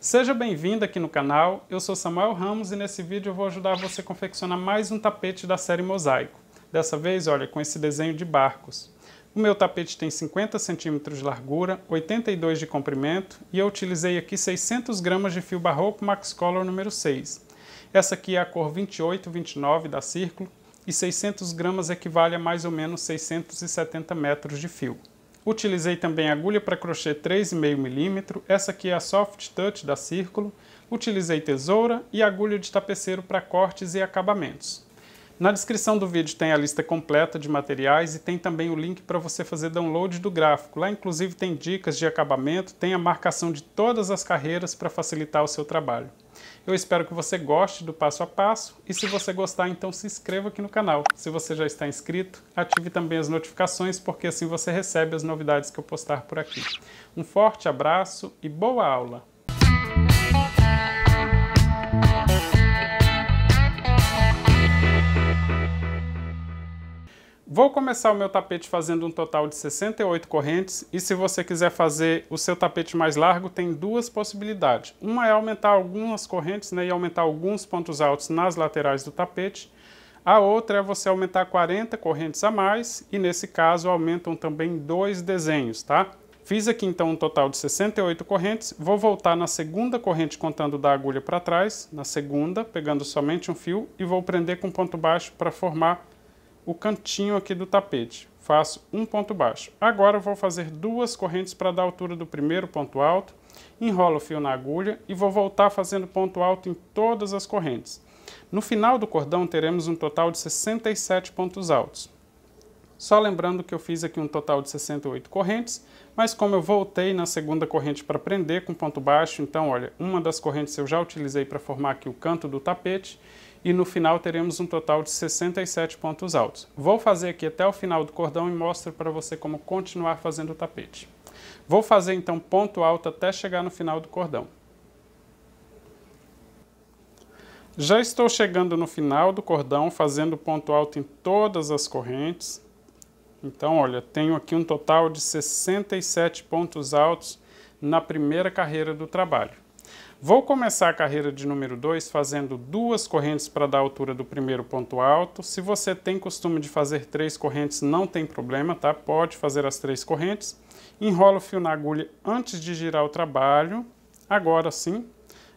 Seja bem-vindo aqui no canal, eu sou Samuel Ramos e nesse vídeo eu vou ajudar você a confeccionar mais um tapete da série Mosaico. Dessa vez, olha, com esse desenho de barcos. O meu tapete tem 50 centímetros de largura, 82 de comprimento e eu utilizei aqui 600 gramas de fio Barroco Max Color número 6. Essa aqui é a cor 28-29 da Círculo e 600 gramas equivale a mais ou menos 670 metros de fio. Utilizei também agulha para crochê 3,5 mm, essa aqui é a Soft Touch da Círculo. Utilizei tesoura e agulha de tapeceiro para cortes e acabamentos. Na descrição do vídeo tem a lista completa de materiais e tem também o link para você fazer download do gráfico. Lá inclusive tem dicas de acabamento, tem a marcação de todas as carreiras para facilitar o seu trabalho. Eu espero que você goste do passo a passo e se você gostar, então se inscreva aqui no canal. Se você já está inscrito, ative também as notificações porque assim você recebe as novidades que eu postar por aqui. Um forte abraço e boa aula! Vou começar o meu tapete fazendo um total de 68 correntes e se você quiser fazer o seu tapete mais largo, tem duas possibilidades. Uma é aumentar algumas correntes, né, e aumentar alguns pontos altos nas laterais do tapete. A outra é você aumentar 40 correntes a mais e nesse caso aumentam também dois desenhos, tá? Fiz aqui então um total de 68 correntes, vou voltar na segunda corrente contando da agulha para trás, na segunda, pegando somente um fio e vou prender com ponto baixo para formar o cantinho aqui do tapete. Faço um ponto baixo. Agora eu vou fazer duas correntes para dar a altura do primeiro ponto alto, enrolo o fio na agulha e vou voltar fazendo ponto alto em todas as correntes. No final do cordão teremos um total de 67 pontos altos. Só lembrando que eu fiz aqui um total de 68 correntes, mas como eu voltei na segunda corrente para prender com ponto baixo, então olha, uma das correntes eu já utilizei para formar aqui o canto do tapete, e no final teremos um total de 67 pontos altos. Vou fazer aqui até o final do cordão e mostro para você como continuar fazendo o tapete. Vou fazer então ponto alto até chegar no final do cordão. Já estou chegando no final do cordão, fazendo ponto alto em todas as correntes. Então, olha, tenho aqui um total de 67 pontos altos na primeira carreira do trabalho. Vou começar a carreira de número 2 fazendo duas correntes para dar a altura do primeiro ponto alto. Se você tem costume de fazer 3 correntes, não tem problema, tá? Pode fazer as 3 correntes. Enrolo o fio na agulha antes de girar o trabalho. Agora sim,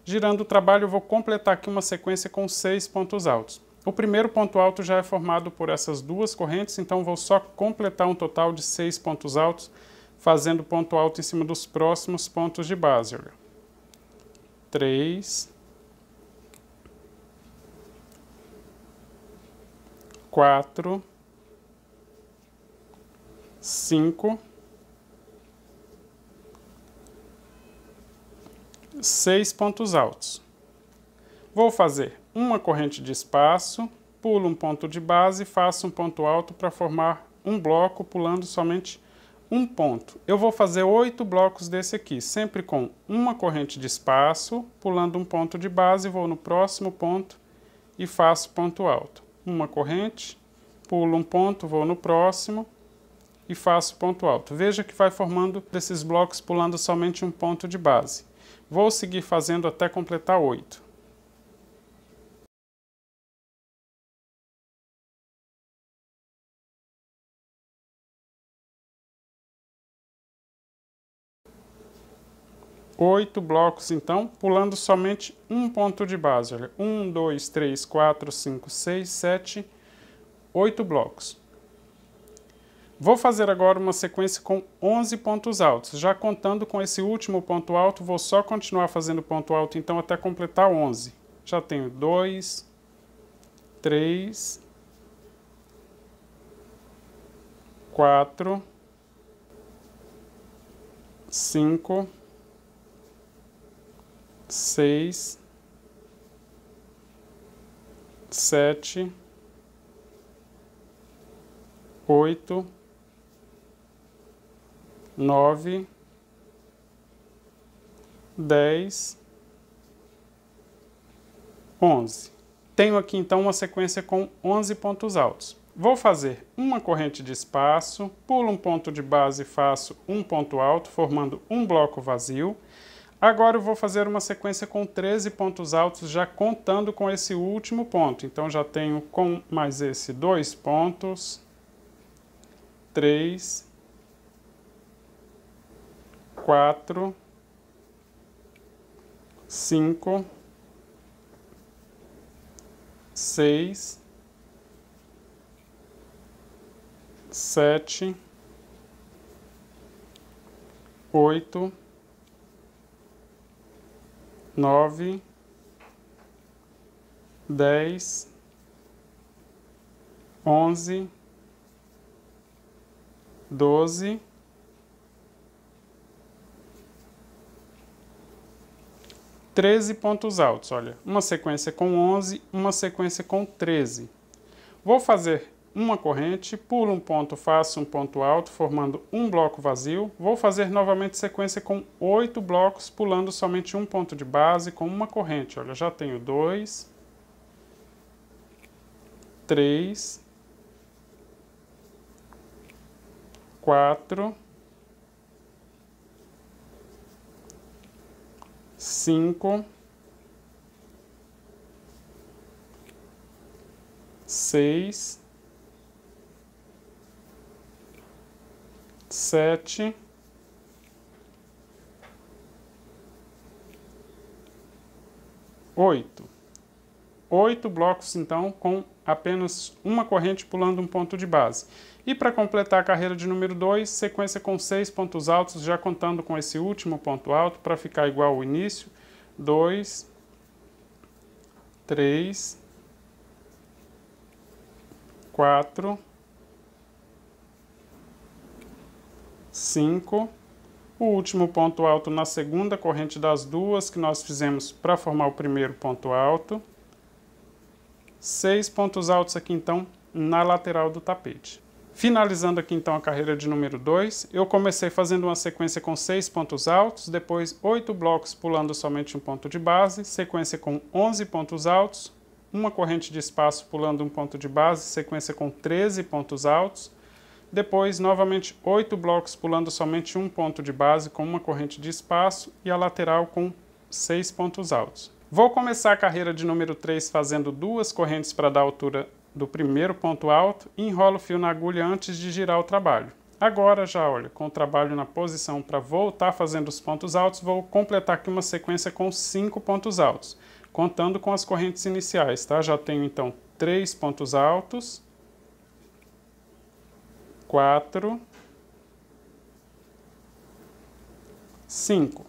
girando o trabalho, eu vou completar aqui uma sequência com 6 pontos altos. O primeiro ponto alto já é formado por essas duas correntes, então vou só completar um total de 6 pontos altos, fazendo ponto alto em cima dos próximos pontos de base, olha. 3, 4, 5, 6 pontos altos. Vou fazer uma corrente de espaço, pulo um ponto de base e faço um ponto alto para formar um bloco pulando somente um ponto. Eu vou fazer 8 blocos desse aqui, sempre com uma corrente de espaço, pulando um ponto de base, vou no próximo ponto e faço ponto alto. Uma corrente, pulo um ponto, vou no próximo e faço ponto alto. Veja que vai formando desses blocos pulando somente um ponto de base. Vou seguir fazendo até completar 8. Oito blocos, então, pulando somente um ponto de base. Olha, 1, 2, 3, 4, 5, 6, 7, 8 blocos. Vou fazer agora uma sequência com 11 pontos altos. Já contando com esse último ponto alto, vou só continuar fazendo ponto alto, então, até completar 11. Já tenho 2, 3, 4, 5, 6, 7, 8, 9, 10, 11. Tenho aqui então uma sequência com 11 pontos altos. Vou fazer uma corrente de espaço, pulo um ponto de base e faço um ponto alto, formando um bloco vazio. Agora eu vou fazer uma sequência com 13 pontos altos, já contando com esse último ponto. Então já tenho com mais esse 2 pontos, 3, 4, 5, 6, 7, 8, 9, 10, 11, 12, 13 pontos altos. Olha, uma sequência com 11, uma sequência com 13. Vou fazer uma corrente, pulo um ponto, faço um ponto alto, formando um bloco vazio. Vou fazer novamente sequência com 8 blocos, pulando somente um ponto de base com uma corrente. Olha, já tenho 2, 3, 4, 5, 6, 7, 8. 8 blocos, então, com apenas uma corrente pulando um ponto de base. E para completar a carreira de número 2, sequência com 6 pontos altos, já contando com esse último ponto alto, para ficar igual ao início. 2, 3, 4, 5, o último ponto alto na segunda corrente das duas que nós fizemos para formar o primeiro ponto alto. 6 pontos altos aqui então na lateral do tapete. Finalizando aqui então a carreira de número 2, eu comecei fazendo uma sequência com 6 pontos altos, depois 8 blocos pulando somente um ponto de base, sequência com 11 pontos altos, uma corrente de espaço pulando um ponto de base, sequência com 13 pontos altos, depois novamente 8 blocos pulando somente um ponto de base com uma corrente de espaço e a lateral com 6 pontos altos. Vou começar a carreira de número 3 fazendo 2 correntes para dar a altura do primeiro ponto alto e enrolo o fio na agulha antes de girar o trabalho. Agora já, olha, com o trabalho na posição para voltar fazendo os pontos altos, vou completar aqui uma sequência com 5 pontos altos, contando com as correntes iniciais, tá? Já tenho então 3 pontos altos, 4, 5.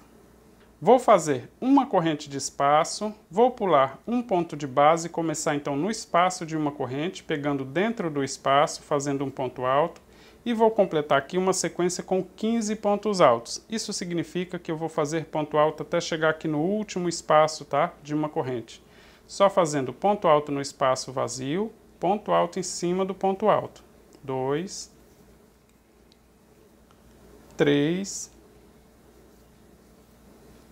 Vou fazer uma corrente de espaço, vou pular um ponto de base e começar então no espaço de uma corrente, pegando dentro do espaço, fazendo um ponto alto, e vou completar aqui uma sequência com 15 pontos altos. Isso significa que eu vou fazer ponto alto até chegar aqui no último espaço, tá? De uma corrente. Só fazendo ponto alto no espaço vazio, ponto alto em cima do ponto alto. 2, 3,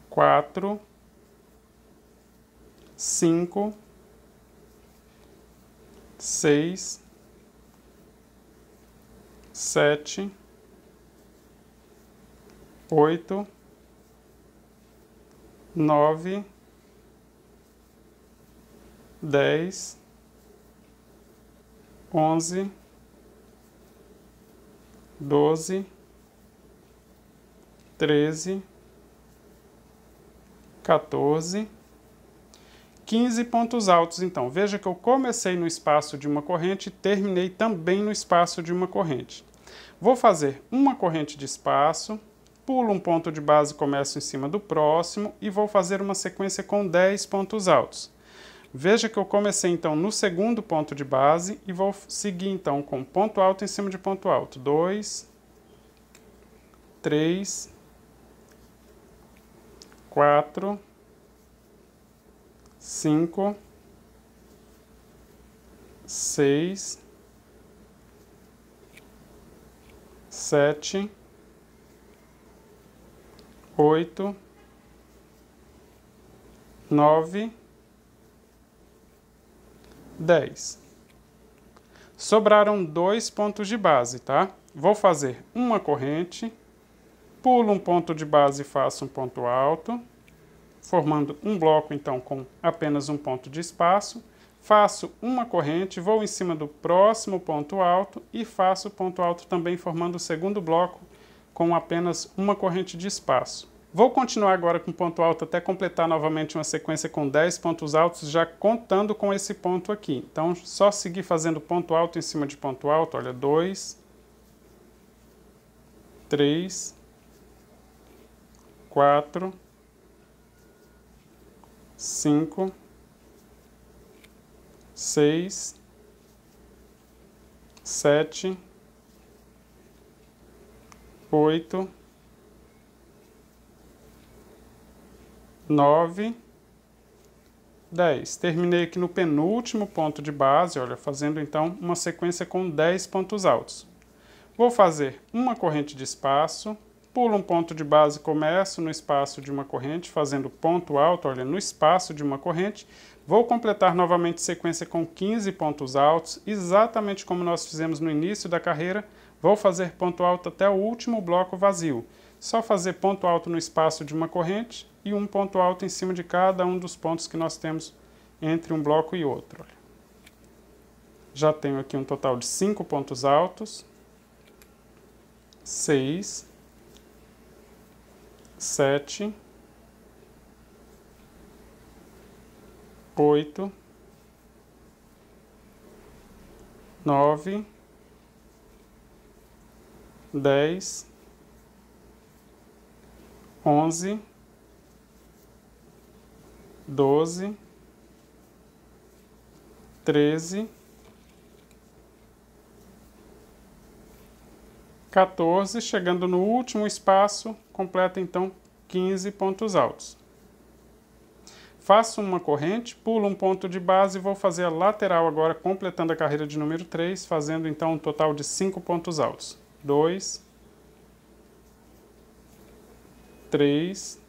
4, 5, 6, 7, 8, 9, 10, 11, 12, 13, 14, 15 pontos altos. Então, veja que eu comecei no espaço de uma corrente e terminei também no espaço de uma corrente. Vou fazer uma corrente de espaço, pulo um ponto de base e começo em cima do próximo e vou fazer uma sequência com 10 pontos altos. Veja que eu comecei então no segundo ponto de base e vou seguir então com ponto alto em cima de ponto alto. 2, 3, 4, 5, 6, 7, 8, 9, 10. Sobraram 2 pontos de base, tá? Vou fazer uma corrente, pulo um ponto de base e faço um ponto alto, formando um bloco então com apenas um ponto de espaço. Faço uma corrente, vou em cima do próximo ponto alto e faço o ponto alto também formando o segundo bloco com apenas uma corrente de espaço. Vou continuar agora com ponto alto até completar novamente uma sequência com 10 pontos altos, já contando com esse ponto aqui. Então, só seguir fazendo ponto alto em cima de ponto alto, olha, 2, 3, 4, 5, 6, 7, 8, 9, 10. Terminei aqui no penúltimo ponto de base, olha, fazendo então uma sequência com 10 pontos altos. Vou fazer uma corrente de espaço, pulo um ponto de base, começo no espaço de uma corrente, fazendo ponto alto, olha, no espaço de uma corrente. Vou completar novamente sequência com 15 pontos altos, exatamente como nós fizemos no início da carreira. Vou fazer ponto alto até o último bloco vazio. Só fazer ponto alto no espaço de uma corrente e um ponto alto em cima de cada um dos pontos que nós temos entre um bloco e outro. Olha. Já tenho aqui um total de 5 pontos altos, 6, 7, 8, 9, 10, 11, 12, 13, 14, chegando no último espaço, completa então 15 pontos altos. Faço uma corrente, pulo um ponto de base e vou fazer a lateral agora, completando a carreira de número 3, fazendo então um total de 5 pontos altos. 2, 3,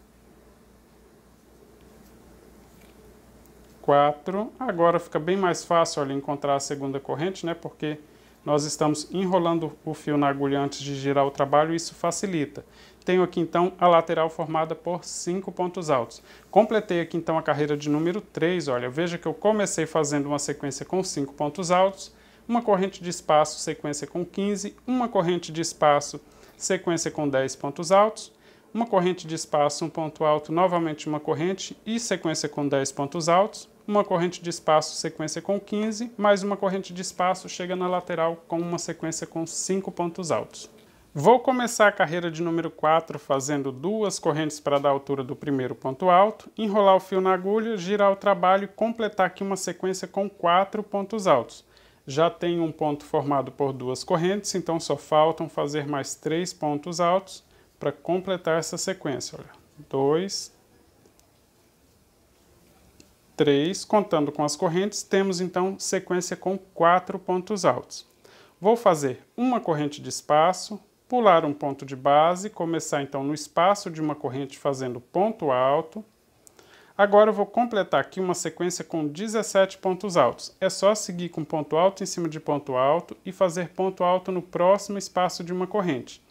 4, agora fica bem mais fácil, olha, encontrar a segunda corrente, né, porque nós estamos enrolando o fio na agulha antes de girar o trabalho e isso facilita. Tenho aqui então a lateral formada por 5 pontos altos. Completei aqui então a carreira de número 3, olha, veja que eu comecei fazendo uma sequência com 5 pontos altos, uma corrente de espaço, sequência com 15, uma corrente de espaço, sequência com 10 pontos altos, uma corrente de espaço, um ponto alto, novamente uma corrente e sequência com 10 pontos altos, uma corrente de espaço, sequência com 15, mais uma corrente de espaço, chega na lateral com uma sequência com 5 pontos altos. Vou começar a carreira de número 4 fazendo 2 correntes para dar a altura do primeiro ponto alto, enrolar o fio na agulha, girar o trabalho e completar aqui uma sequência com 4 pontos altos. Já tenho um ponto formado por 2 correntes, então só faltam fazer mais 3 pontos altos para completar essa sequência. Olha, 2, 3, contando com as correntes, temos então sequência com 4 pontos altos. Vou fazer uma corrente de espaço, pular um ponto de base, começar então no espaço de uma corrente fazendo ponto alto. Agora eu vou completar aqui uma sequência com 17 pontos altos. É só seguir com ponto alto em cima de ponto alto e fazer ponto alto no próximo espaço de uma corrente.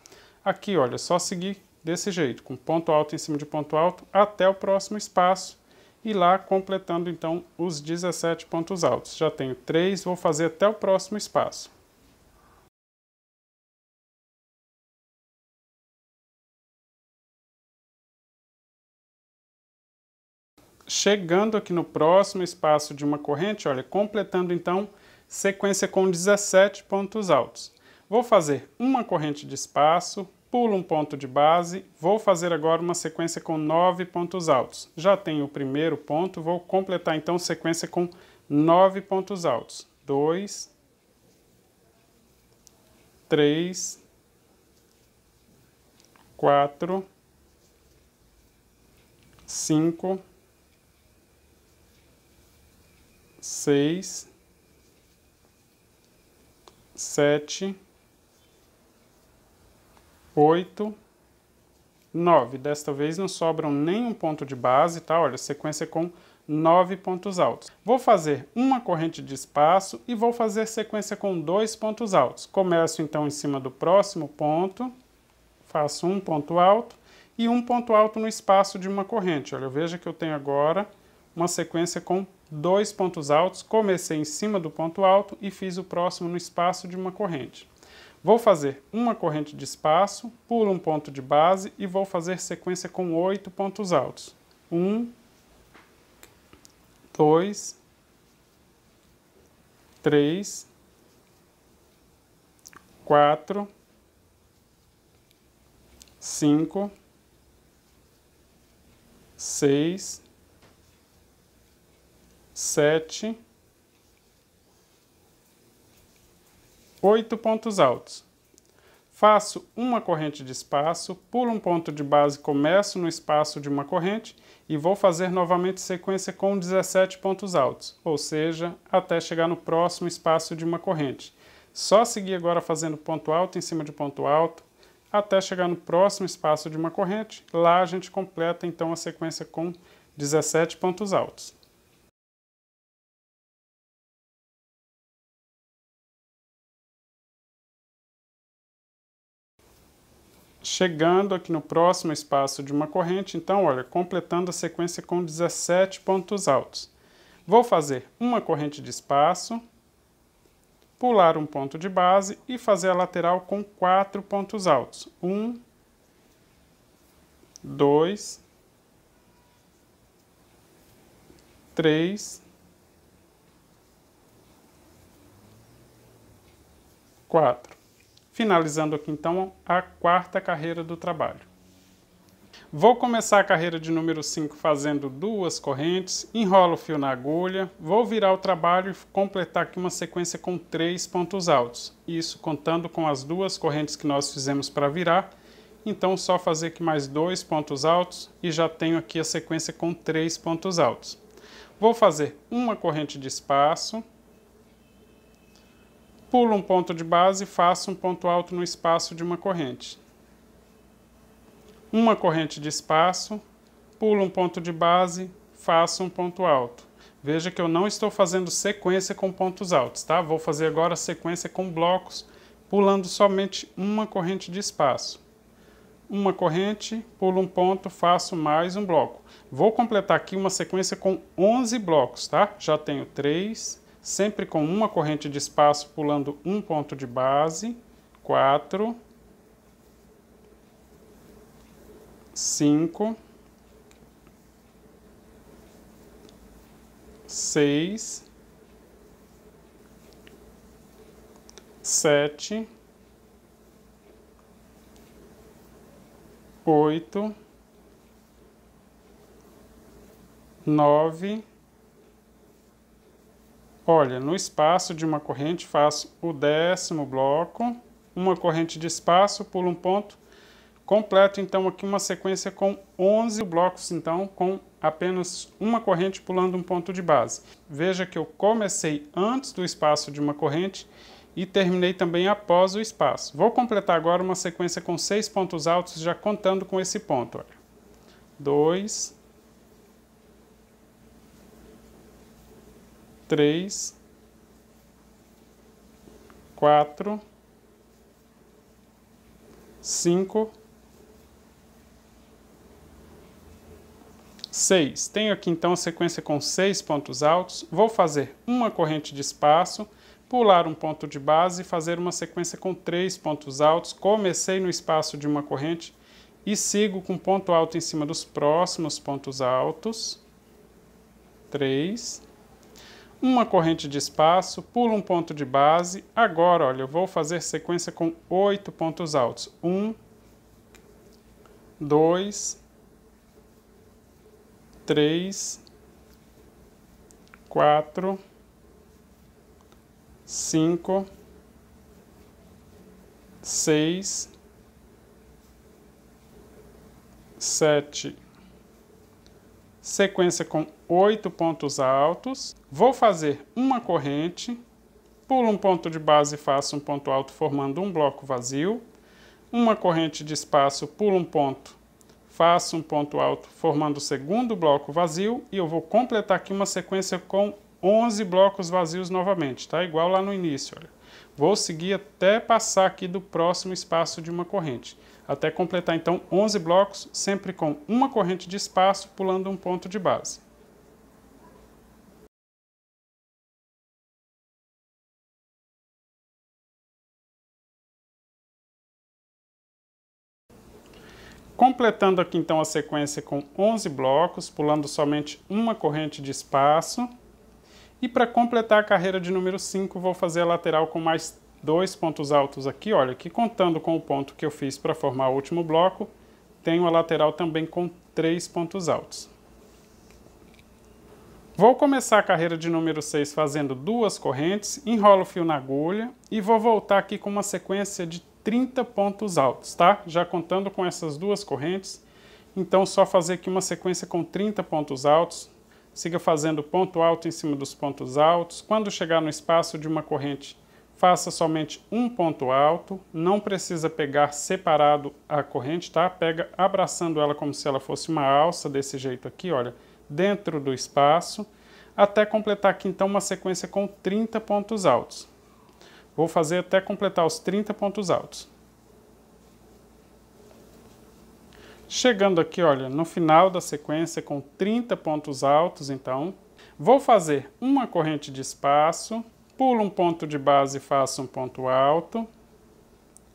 Aqui, olha, é só seguir desse jeito, com ponto alto em cima de ponto alto até o próximo espaço e lá completando então os 17 pontos altos. Já tenho 3, vou fazer até o próximo espaço. Chegando aqui no próximo espaço de uma corrente, olha, completando então sequência com 17 pontos altos. Vou fazer uma corrente de espaço, pulo um ponto de base, vou fazer agora uma sequência com 9 pontos altos. Já tenho o primeiro ponto, vou completar então sequência com 9 pontos altos. 2, 3, 4, 5, 6, 7, 8, 9. Desta vez não sobram nenhum ponto de base, tá? Olha, sequência com 9 pontos altos. Vou fazer uma corrente de espaço e vou fazer sequência com 2 pontos altos. Começo então em cima do próximo ponto, faço um ponto alto e um ponto alto no espaço de uma corrente. Olha, veja que eu tenho agora uma sequência com 2 pontos altos, comecei em cima do ponto alto e fiz o próximo no espaço de uma corrente. Vou fazer uma corrente de espaço, pulo um ponto de base e vou fazer sequência com 8 pontos altos. 1, 2, 3, 4, 5, 6, 7, 8 pontos altos. Faço uma corrente de espaço, pulo um ponto de base, começo no espaço de uma corrente e vou fazer novamente sequência com 17 pontos altos, ou seja, até chegar no próximo espaço de uma corrente. Só seguir agora fazendo ponto alto em cima de ponto alto, até chegar no próximo espaço de uma corrente. Lá a gente completa então a sequência com 17 pontos altos. Chegando aqui no próximo espaço de uma corrente, então, olha, completando a sequência com 17 pontos altos. Vou fazer uma corrente de espaço, pular um ponto de base e fazer a lateral com 4 pontos altos. 1, 2, 3, 4. Finalizando aqui então a quarta carreira do trabalho. Vou começar a carreira de número 5 fazendo 2 correntes, enrolo o fio na agulha, vou virar o trabalho e completar aqui uma sequência com 3 pontos altos. Isso contando com as 2 correntes que nós fizemos para virar, então só fazer aqui mais 2 pontos altos e já tenho aqui a sequência com 3 pontos altos. Vou fazer uma corrente de espaço, pulo um ponto de base e faço um ponto alto no espaço de uma corrente. Uma corrente de espaço, pulo um ponto de base, faço um ponto alto. Veja que eu não estou fazendo sequência com pontos altos, tá? Vou fazer agora sequência com blocos, pulando somente uma corrente de espaço. Uma corrente, pulo um ponto, faço mais um bloco. Vou completar aqui uma sequência com 11 blocos, tá? Já tenho 3, sempre com uma corrente de espaço, pulando um ponto de base, 4, 5, 6, 7, 8, 9. Olha, no espaço de uma corrente faço o 10º bloco, uma corrente de espaço, pulo um ponto, completo então aqui uma sequência com 11 blocos, então com apenas uma corrente pulando um ponto de base. Veja que eu comecei antes do espaço de uma corrente e terminei também após o espaço. Vou completar agora uma sequência com 6 pontos altos, já contando com esse ponto. Olha. 2, 3, 4, 5, 6. Tenho aqui então a sequência com 6 pontos altos. Vou fazer uma corrente de espaço, pular um ponto de base e fazer uma sequência com 3 pontos altos. Comecei no espaço de uma corrente e sigo com ponto alto em cima dos próximos pontos altos. 3. Uma corrente de espaço, pulo um ponto de base. Agora, olha, eu vou fazer sequência com 8 pontos altos. 1, 2, 3, 4, 5, 6, 7. Sequência com 8 pontos altos. Vou fazer uma corrente, pulo um ponto de base e faço um ponto alto formando um bloco vazio. Uma corrente de espaço, pulo um ponto, faço um ponto alto formando o segundo bloco vazio e eu vou completar aqui uma sequência com 11 blocos vazios novamente, tá? Igual lá no início, olha. Vou seguir até passar aqui do próximo espaço de uma corrente. até completar então 11 blocos, sempre com uma corrente de espaço, pulando um ponto de base. Completando aqui então a sequência com 11 blocos, pulando somente uma corrente de espaço. E para completar a carreira de número 5, vou fazer a lateral com mais 2 pontos altos aqui. Olha, que contando com o ponto que eu fiz para formar o último bloco, tenho a lateral também com 3 pontos altos. Vou começar a carreira de número 6 fazendo 2 correntes, enrolo o fio na agulha e vou voltar aqui com uma sequência de 30 pontos altos, tá? Já contando com essas 2 correntes, então só fazer aqui uma sequência com 30 pontos altos, siga fazendo ponto alto em cima dos pontos altos. Quando chegar no espaço de uma corrente, faça somente um ponto alto, não precisa pegar separado a corrente, tá? Pega abraçando ela como se ela fosse uma alça, desse jeito aqui, olha, dentro do espaço, até completar aqui então uma sequência com 30 pontos altos. Vou fazer até completar os 30 pontos altos. Chegando aqui, olha, no final da sequência com 30 pontos altos, então, vou fazer uma corrente de espaço, pulo um ponto de base e faço um ponto alto,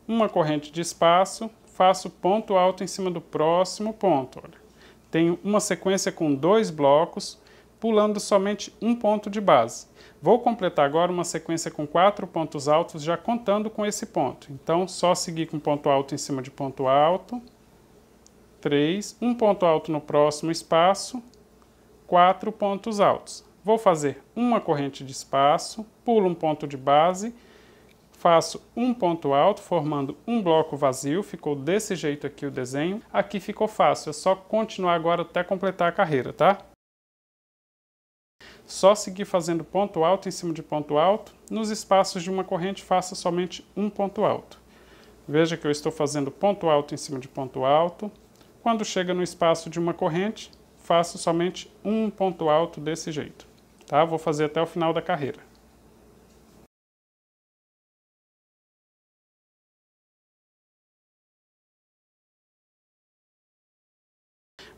uma corrente de espaço, faço ponto alto em cima do próximo ponto, olha. Tenho uma sequência com 2 blocos, pulando somente um ponto de base. Vou completar agora uma sequência com 4 pontos altos, já contando com esse ponto. Então, só seguir com ponto alto em cima de ponto alto, 3, um ponto alto no próximo espaço, 4 pontos altos. Vou fazer uma corrente de espaço, pulo um ponto de base, faço um ponto alto, formando um bloco vazio, ficou desse jeito aqui o desenho. Aqui ficou fácil, é só continuar agora até completar a carreira, tá? Só seguir fazendo ponto alto em cima de ponto alto. Nos espaços de uma corrente, faça somente um ponto alto. Veja que eu estou fazendo ponto alto em cima de ponto alto. Quando chega no espaço de uma corrente, faço somente um ponto alto desse jeito. Tá? Vou fazer até o final da carreira.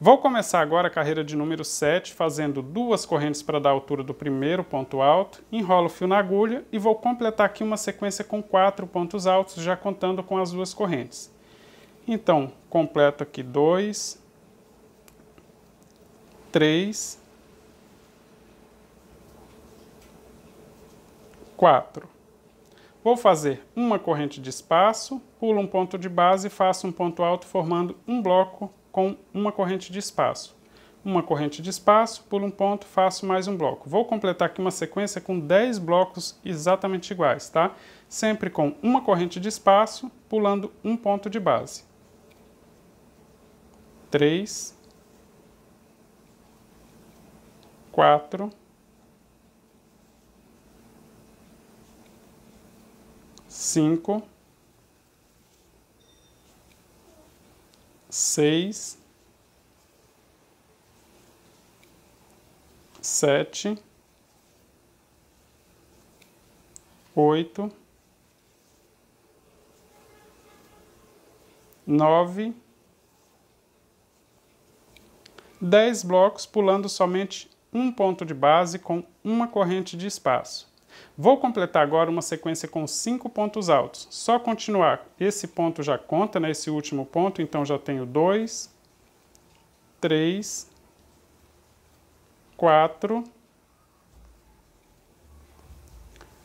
Vou começar agora a carreira de número 7, fazendo 2 correntes para dar a altura do primeiro ponto alto, enrolo o fio na agulha e vou completar aqui uma sequência com 4 pontos altos, já contando com as 2 correntes. Então, completo aqui 2, 3, 4. Vou fazer uma corrente de espaço, pulo um ponto de base e faço um ponto alto, formando um bloco com uma corrente de espaço. Uma corrente de espaço, pulo um ponto, faço mais um bloco. Vou completar aqui uma sequência com 10 blocos exatamente iguais, tá? Sempre com uma corrente de espaço, pulando um ponto de base. 3, 4, 5, 6, 7, 8, 9, 10 blocos, pulando somente um ponto de base com uma corrente de espaço. Vou completar agora uma sequência com 5 pontos altos. Só continuar. Esse ponto já conta, né? Esse último ponto, então já tenho 2, 3, 4,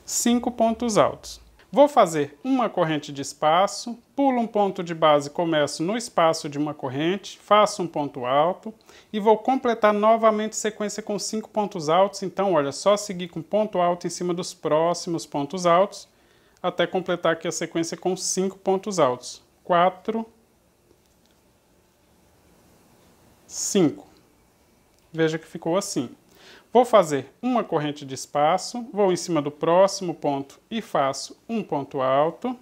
5 pontos altos. Vou fazer uma corrente de espaço, pulo um ponto de base, começo no espaço de uma corrente, faço um ponto alto e vou completar novamente sequência com 5 pontos altos. Então, olha, só seguir com ponto alto em cima dos próximos pontos altos, até completar aqui a sequência com 5 pontos altos. 4, 5. Veja que ficou assim. Vou fazer uma corrente de espaço, vou em cima do próximo ponto e faço um ponto alto,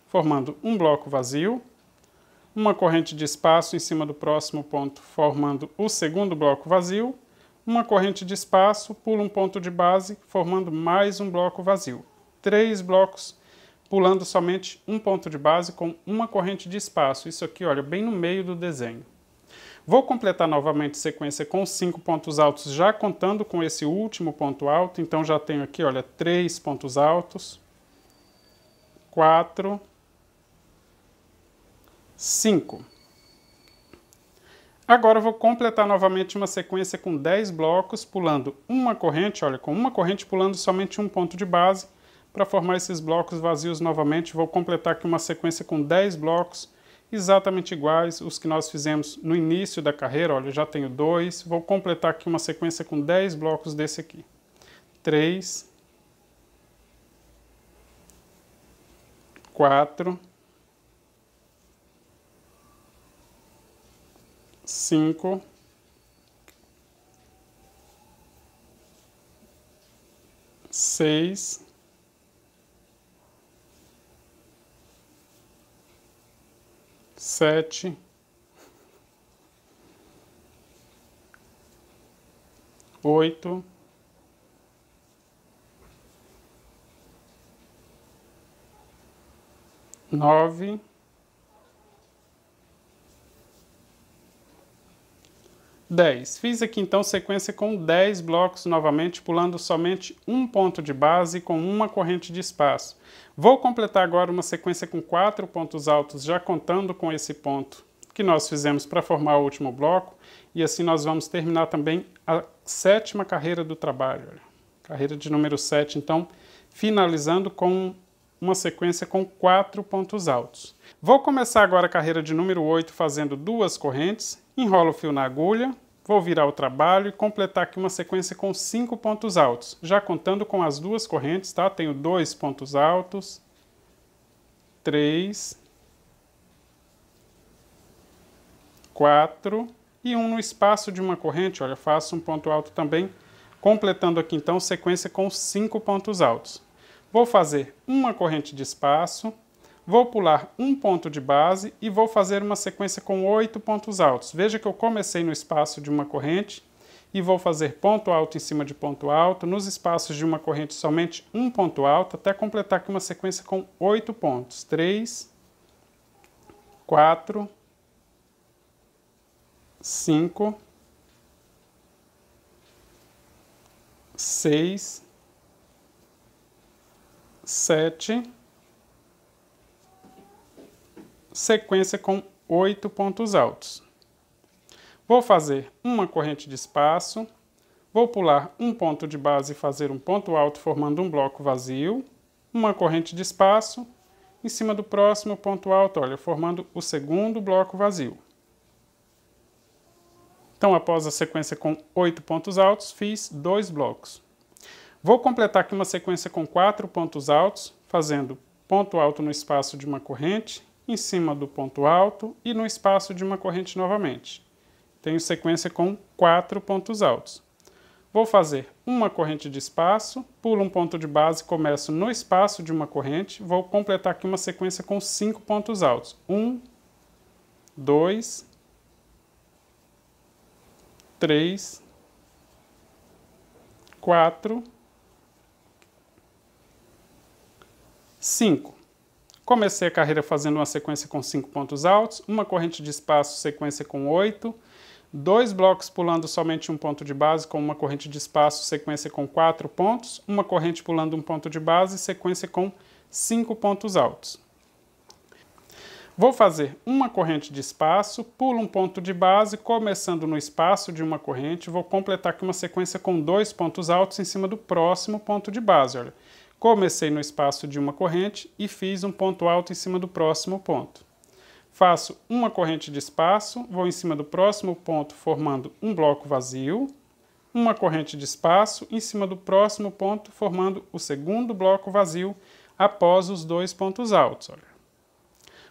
formando um bloco vazio. Uma corrente de espaço em cima do próximo ponto, formando o segundo bloco vazio. Uma corrente de espaço, pulo um ponto de base, formando mais um bloco vazio. 3 blocos pulando somente um ponto de base com uma corrente de espaço. Isso aqui, olha, bem no meio do desenho. Vou completar novamente a sequência com 5 pontos altos, já contando com esse último ponto alto. Então já tenho aqui, olha, 3 pontos altos, 4, 5. Agora eu vou completar novamente uma sequência com 10 blocos, pulando uma corrente, olha, com uma corrente pulando somente um ponto de base. Para formar esses blocos vazios novamente, vou completar aqui uma sequência com 10 blocos, exatamente iguais os que nós fizemos no início da carreira. Olha, eu já tenho 2, vou completar aqui uma sequência com 10 blocos desse aqui. 3, 4, 5, 6, 7, 8, 9, 10. Fiz aqui então sequência com 10 blocos novamente, pulando somente um ponto de base com uma corrente de espaço. Vou completar agora uma sequência com 4 pontos altos, já contando com esse ponto que nós fizemos para formar o último bloco, e assim nós vamos terminar também a 7ª carreira do trabalho. Olha. Carreira de número 7, então, finalizando com uma sequência com 4 pontos altos. Vou começar agora a carreira de número 8 fazendo 2 correntes, enrolo o fio na agulha, vou virar o trabalho e completar aqui uma sequência com 5 pontos altos, já contando com as 2 correntes, tá? Tenho 2 pontos altos, 3, 4 e um no espaço de uma corrente, olha, faço um ponto alto também, completando aqui então sequência com 5 pontos altos. Vou fazer uma corrente de espaço, vou pular um ponto de base e vou fazer uma sequência com 8 pontos altos. Veja que eu comecei no espaço de uma corrente e vou fazer ponto alto em cima de ponto alto, nos espaços de uma corrente somente um ponto alto, até completar aqui uma sequência com 8 pontos. 3, 4, 5, 6, 7, sequência com 8 pontos altos. Vou fazer uma corrente de espaço, vou pular um ponto de base e fazer um ponto alto formando um bloco vazio, uma corrente de espaço, em cima do próximo ponto alto, olha, formando o segundo bloco vazio. Então, após a sequência com 8 pontos altos, fiz 2 blocos. Vou completar aqui uma sequência com 4 pontos altos, fazendo ponto alto no espaço de uma corrente, em cima do ponto alto e no espaço de uma corrente novamente. Tenho sequência com 4 pontos altos. Vou fazer uma corrente de espaço, pulo um ponto de base, começo no espaço de uma corrente, vou completar aqui uma sequência com 5 pontos altos. 1, 2, 3, 4, 5. Comecei a carreira fazendo uma sequência com 5 pontos altos, uma corrente de espaço, sequência com 8, 2 blocos pulando somente um ponto de base com uma corrente de espaço, sequência com 4 pontos, uma corrente pulando um ponto de base, sequência com 5 pontos altos. Vou fazer uma corrente de espaço, pulo um ponto de base, começando no espaço de uma corrente, vou completar aqui uma sequência com 2 pontos altos em cima do próximo ponto de base, olha. Comecei no espaço de uma corrente e fiz um ponto alto em cima do próximo ponto. Faço uma corrente de espaço, vou em cima do próximo ponto formando um bloco vazio, uma corrente de espaço em cima do próximo ponto formando o segundo bloco vazio após os 2 pontos altos. Olha.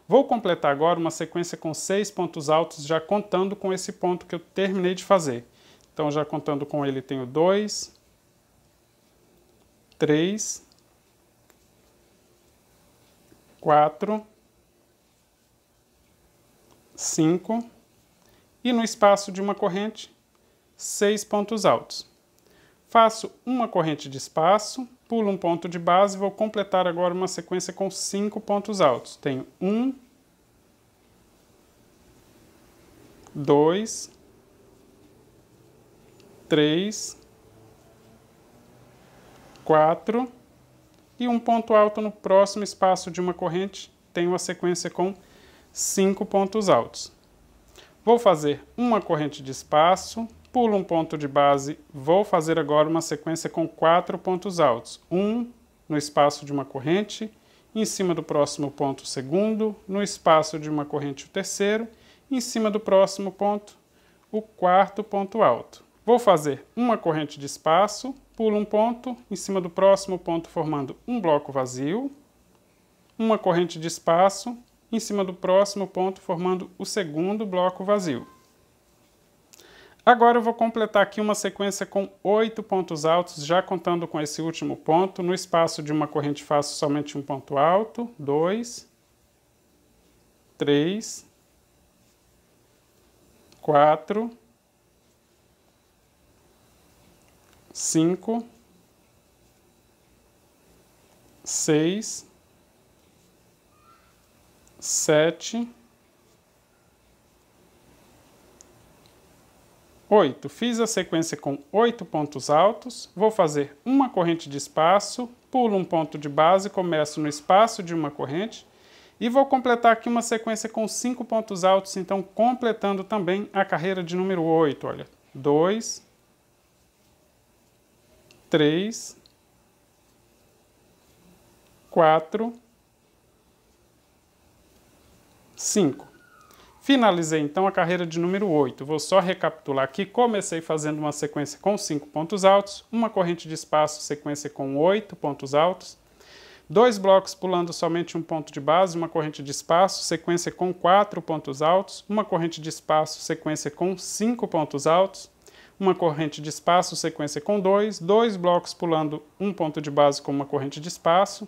Vou completar agora uma sequência com 6 pontos altos, já contando com esse ponto que eu terminei de fazer. Então, já contando com ele, tenho 2, 3, 4, 5 e no espaço de uma corrente, 6 pontos altos. Faço uma corrente de espaço, pulo um ponto de base e vou completar agora uma sequência com 5 pontos altos. Tenho 1, 2, 3, 4 e um ponto alto no próximo espaço de uma corrente. Tenho a sequência com 5 pontos altos. Vou fazer uma corrente de espaço, pulo um ponto de base, vou fazer agora uma sequência com 4 pontos altos. Um no espaço de uma corrente, em cima do próximo ponto o segundo, no espaço de uma corrente o terceiro, em cima do próximo ponto o quarto ponto alto. Vou fazer uma corrente de espaço, pulo um ponto, em cima do próximo ponto formando um bloco vazio, uma corrente de espaço, em cima do próximo ponto formando o segundo bloco vazio. Agora eu vou completar aqui uma sequência com 8 pontos altos, já contando com esse último ponto. No espaço de uma corrente faço somente um ponto alto, 2, 3, 4, 5, 6, 7, 8. Fiz a sequência com 8 pontos altos, vou fazer uma corrente de espaço, pulo um ponto de base, começo no espaço de uma corrente e vou completar aqui uma sequência com 5 pontos altos, então completando também a carreira de número 8. Olha, 2, 3, 4, 5. Finalizei então a carreira de número 8. Vou só recapitular aqui. Comecei fazendo uma sequência com 5 pontos altos, uma corrente de espaço, sequência com 8 pontos altos, 2 blocos pulando somente um ponto de base, uma corrente de espaço, sequência com 4 pontos altos, uma corrente de espaço, sequência com 5 pontos altos, uma corrente de espaço, sequência com 2 blocos pulando um ponto de base com uma corrente de espaço,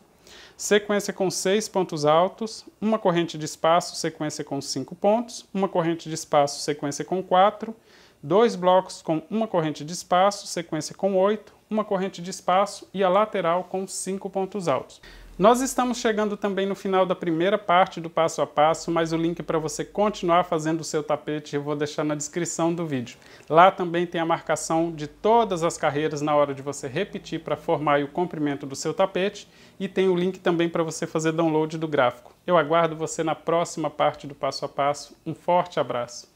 sequência com 6 pontos altos, uma corrente de espaço, sequência com 5 pontos, uma corrente de espaço, sequência com 4, 2 blocos com uma corrente de espaço, sequência com 8, uma corrente de espaço e a lateral com 5 pontos altos. Nós estamos chegando também no final da primeira parte do passo a passo, mas o link para você continuar fazendo o seu tapete eu vou deixar na descrição do vídeo. Lá também tem a marcação de todas as carreiras na hora de você repetir para formar o comprimento do seu tapete e tem o link também para você fazer download do gráfico. Eu aguardo você na próxima parte do passo a passo. Um forte abraço!